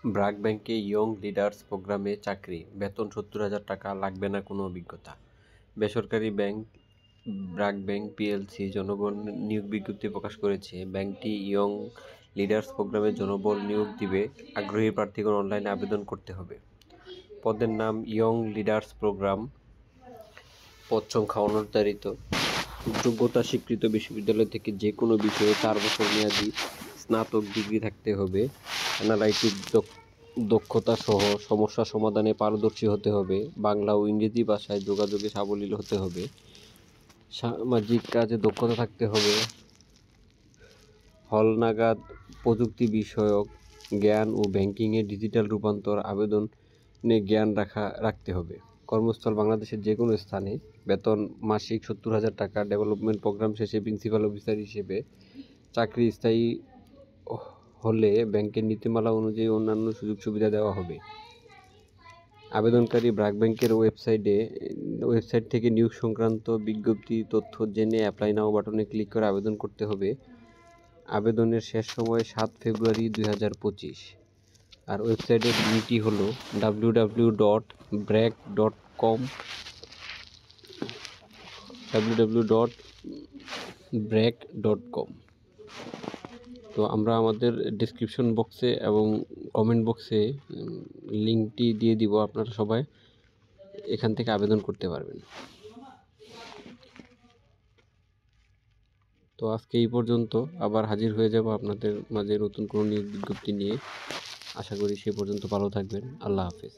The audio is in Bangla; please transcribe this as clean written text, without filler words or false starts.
ব্র্যাক ব্যাংকে ইয়ং লিডার্স প্রোগ্রামে চাকরি, বেতন ৭০,০০০ টাকা, লাগবে না কোনো অভিজ্ঞতা। বেসরকারি ব্যাংক ব্র্যাক ব্যাংক পিএলসি জনবল নিয়োগ বিজ্ঞপ্তি প্রকাশ করেছে। ব্যাংকটি ইয়ং লিডার্স প্রোগ্রামে জনবল নিয়োগ দিবে। আগ্রহী প্রার্থীগণ অনলাইনে আবেদন করতে হবে। পদের নাম ইয়ং লিডার্স প্রোগ্রাম। পদ সংখ্যা অনির্ধারিত। যোগ্যতা স্বীকৃত বিশ্ববিদ্যালয় থেকে যে কোনো বিষয়ে 4 বছর মেয়াদী স্নাতক ডিগ্রি থাকতে হবে। অ্যানালাইটিক দক্ষতা সহ সমস্যা সমাধানে পারদর্শী হতে হবে। বাংলা ও ইংরেজি ভাষায় যোগাযোগে সাবলীল হতে হবে। সামাজিক কাজে দক্ষতা থাকতে হবে। হালনাগাদ প্রযুক্তি বিষয়ক জ্ঞান ও ব্যাংকিংয়ে ডিজিটাল রূপান্তর আবেদনে জ্ঞান রাখতে হবে। কর্মস্থল বাংলাদেশের যে কোনো স্থানে। বেতন মাসিক ৭০,০০০ টাকা। ডেভেলপমেন্ট প্রোগ্রাম শেষে প্রিন্সিপাল অফিসার হিসেবে চাকরি স্থায়ী হলে ব্যাংকের নীতিমালা অনুযায়ী অন্যান্য সুযোগ সুবিধা দেওয়া হবে। আবেদনকারী ব্র্যাক ব্যাংকের ওয়েবসাইট থেকে নিয়োগ সংক্রান্ত বিজ্ঞপ্তি তথ্য জেনে অ্যাপ্লাই নাও বাটনে ক্লিক করে আবেদন করতে হবে। আবেদনের শেষ সময় ৭ ফেব্রুয়ারি ২০২৫। আর ওয়েবসাইটের লিঙ্কটি হলো www.brack.com। তো আমরা আমাদের ডেসক্রিপশন বক্সে এবং কমেন্ট বক্সে লিঙ্কটি দিয়ে দিব, আপনারা সবাই এখান থেকে আবেদন করতে পারবেন। তো আজকে এই পর্যন্ত, আবার হাজির হয়ে যাব আপনাদের মাঝে নতুন কোনো নিয়োগ বিজ্ঞপ্তি নিয়ে। আশা করি সে পর্যন্ত ভালো থাকবেন। আল্লাহ হাফেজ।